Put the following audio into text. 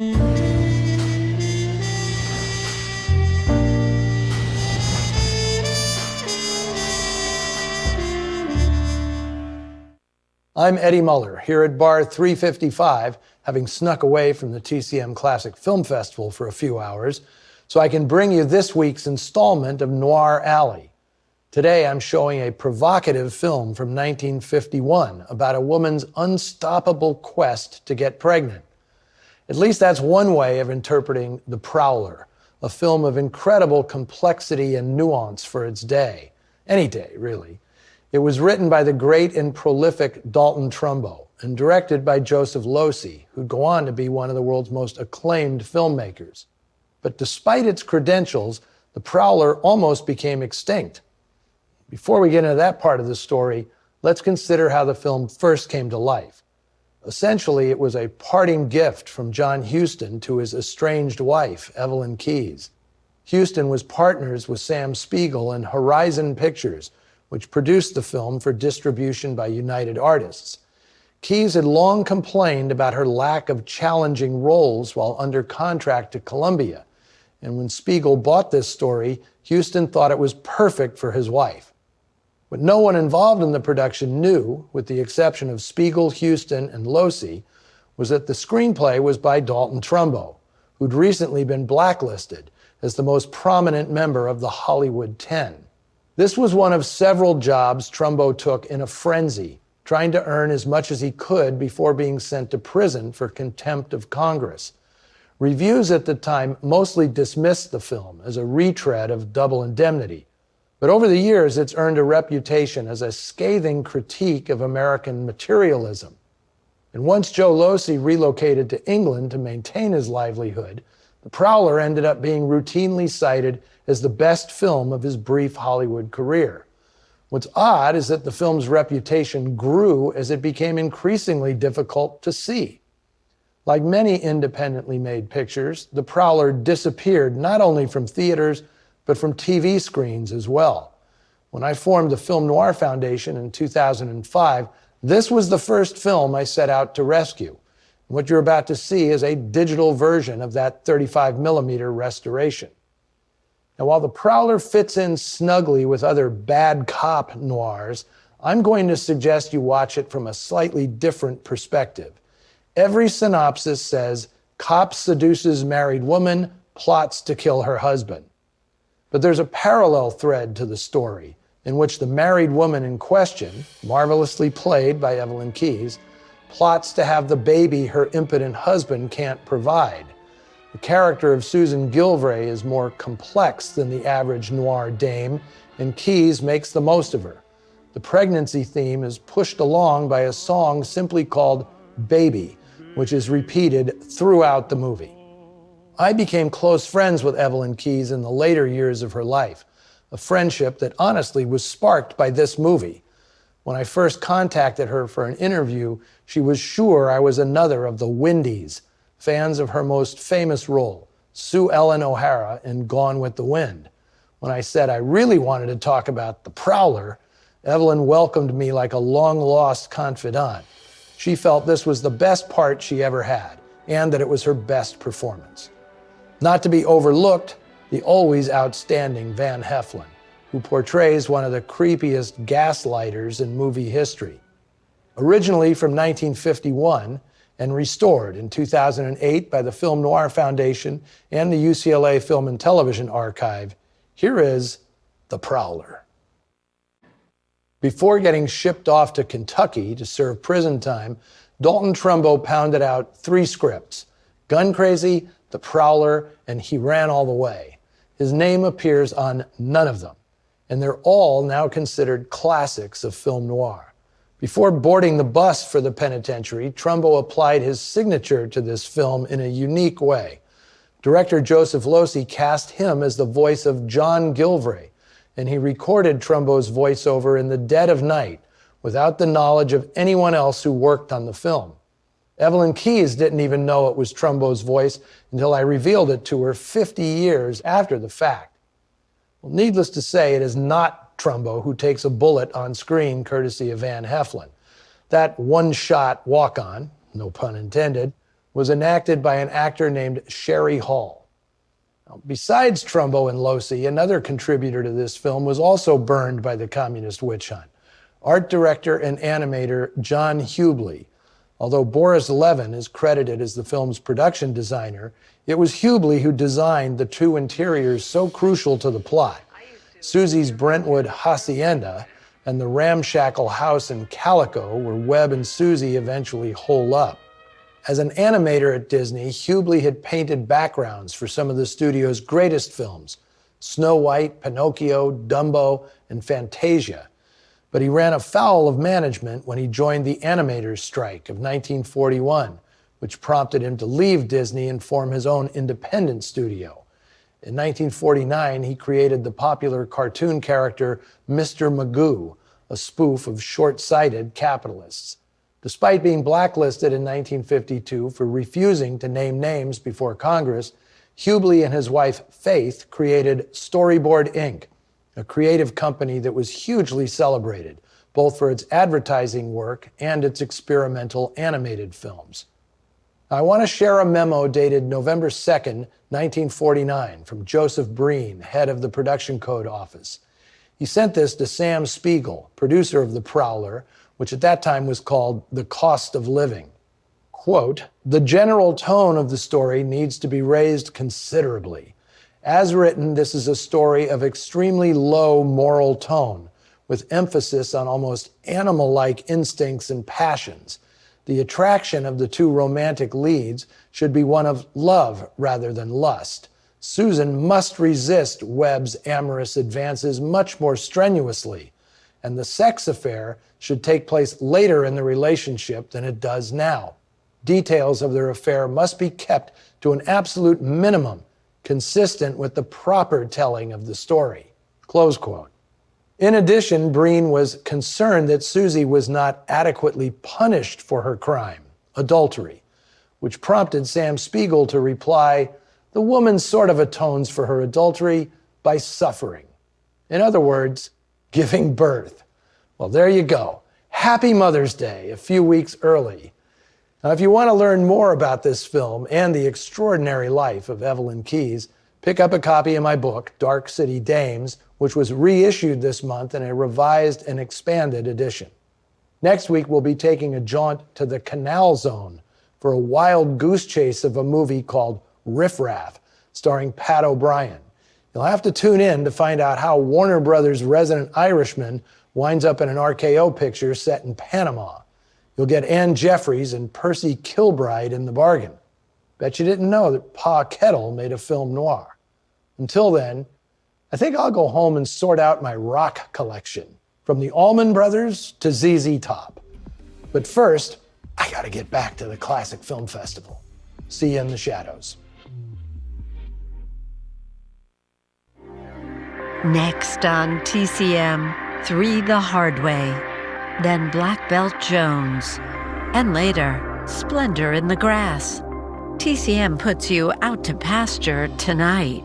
I'm Eddie Muller, here at Bar 355, having snuck away from the TCM Classic Film Festival for a few hours, so I can bring you this week's installment of Noir Alley. Today I'm showing a provocative film from 1951 about a woman's unstoppable quest to get pregnant. At least that's one way of interpreting The Prowler, a film of incredible complexity and nuance for its day. Any day, really. It was written by the great and prolific Dalton Trumbo and directed by Joseph Losey, who'd go on to be one of the world's most acclaimed filmmakers. But despite its credentials, The Prowler almost became extinct. Before we get into that part of the story, let's consider how the film first came to life. Essentially, it was a parting gift from John Huston to his estranged wife, Evelyn Keyes. Huston was partners with Sam Spiegel in Horizon Pictures, which produced the film for distribution by United Artists. Keyes had long complained about her lack of challenging roles while under contract to Columbia, and when Spiegel bought this story, Huston thought it was perfect for his wife. What no one involved in the production knew, with the exception of Spiegel, Huston, and Losey, was that the screenplay was by Dalton Trumbo, who'd recently been blacklisted as the most prominent member of the Hollywood 10. This was one of several jobs Trumbo took in a frenzy, trying to earn as much as he could before being sent to prison for contempt of Congress. Reviews at the time mostly dismissed the film as a retread of Double Indemnity, but over the years it's earned a reputation as a scathing critique of American materialism. And once Joe Losey relocated to England to maintain his livelihood, The Prowler ended up being routinely cited as the best film of his brief Hollywood career. What's odd is that the film's reputation grew as it became increasingly difficult to see. Like many independently made pictures, The Prowler disappeared not only from theaters, but from TV screens as well. When I formed the Film Noir Foundation in 2005, this was the first film I set out to rescue. What you're about to see is a digital version of that 35mm restoration. Now, while The Prowler fits in snugly with other bad cop noirs, I'm going to suggest you watch it from a slightly different perspective. Every synopsis says, cop seduces married woman, plots to kill her husband. But there's a parallel thread to the story in which the married woman in question, marvelously played by Evelyn Keyes, plots to have the baby her impotent husband can't provide. The character of Susan Gilvray is more complex than the average noir dame, and Keyes makes the most of her. The pregnancy theme is pushed along by a song simply called Baby, which is repeated throughout the movie. I became close friends with Evelyn Keyes in the later years of her life, a friendship that honestly was sparked by this movie. When I first contacted her for an interview, she was sure I was another of the Windies, fans of her most famous role, Sue Ellen O'Hara in Gone with the Wind. When I said I really wanted to talk about The Prowler, Evelyn welcomed me like a long-lost confidant. She felt this was the best part she ever had, and that it was her best performance. Not to be overlooked, the always outstanding Van Heflin, who portrays one of the creepiest gaslighters in movie history. Originally from 1951 and restored in 2008 by the Film Noir Foundation and the UCLA Film and Television Archive, here is The Prowler. Before getting shipped off to Kentucky to serve prison time, Dalton Trumbo pounded out 3 scripts: Gun Crazy, The Prowler, and He Ran All the Way. His name appears on none of them, and they're all now considered classics of film noir. Before boarding the bus for the penitentiary, Trumbo applied his signature to this film in a unique way. Director Joseph Losey cast him as the voice of John Gilvray, and he recorded Trumbo's voiceover in the dead of night without the knowledge of anyone else who worked on the film. Evelyn Keyes didn't even know it was Trumbo's voice until I revealed it to her 50 years after the fact. Well, needless to say, it is not Trumbo who takes a bullet on screen courtesy of Van Heflin. That one-shot walk-on, no pun intended, was enacted by an actor named Sherry Hall. Now, besides Trumbo and Losi, another contributor to this film was also burned by the communist witch hunt. Art director and animator John Hubley. Although Boris Levin is credited as the film's production designer, it was Hubley who designed the two interiors so crucial to the plot: Susie's Brentwood hacienda and the ramshackle house in Calico, where Webb and Susie eventually hole up. As an animator at Disney, Hubley had painted backgrounds for some of the studio's greatest films: Snow White, Pinocchio, Dumbo, and Fantasia. But he ran afoul of management when he joined the animators' strike of 1941, which prompted him to leave Disney and form his own independent studio. In 1949, he created the popular cartoon character Mr. Magoo, a spoof of short-sighted capitalists. Despite being blacklisted in 1952 for refusing to name names before Congress, Hubley and his wife Faith created Storyboard Inc., a creative company that was hugely celebrated, both for its advertising work and its experimental animated films. I want to share a memo dated November 2nd, 1949, from Joseph Breen, head of the Production Code Office. He sent this to Sam Spiegel, producer of The Prowler, which at that time was called The Cost of Living. Quote, "The general tone of the story needs to be raised considerably. As written, this is a story of extremely low moral tone, with emphasis on almost animal-like instincts and passions. The attraction of the two romantic leads should be one of love rather than lust. Susan must resist Webb's amorous advances much more strenuously, and the sex affair should take place later in the relationship than it does now. Details of their affair must be kept to an absolute minimum, consistent with the proper telling of the story." Close quote. In addition, Breen was concerned that Susie was not adequately punished for her crime, adultery, which prompted Sam Spiegel to reply, "The woman sort of atones for her adultery by suffering." In other words, giving birth. Well, there you go. Happy Mother's Day, a few weeks early. Now, if you want to learn more about this film and the extraordinary life of Evelyn Keyes, pick up a copy of my book, Dark City Dames, which was reissued this month in a revised and expanded edition. Next week, we'll be taking a jaunt to the Canal Zone for a wild goose chase of a movie called Riff Raff, starring Pat O'Brien. You'll have to tune in to find out how Warner Brothers' Resident Irishman winds up in an RKO picture set in Panama. You'll get Ann Jeffries and Percy Kilbride in the bargain. Bet you didn't know that Pa Kettle made a film noir. Until then, I think I'll go home and sort out my rock collection, from the Allman Brothers to ZZ Top. But first, I gotta get back to the Classic Film Festival. See you in the shadows. Next on TCM, 3 the Hard Way, then Black Belt Jones, and later, Splendor in the Grass. TCM puts you out to pasture tonight.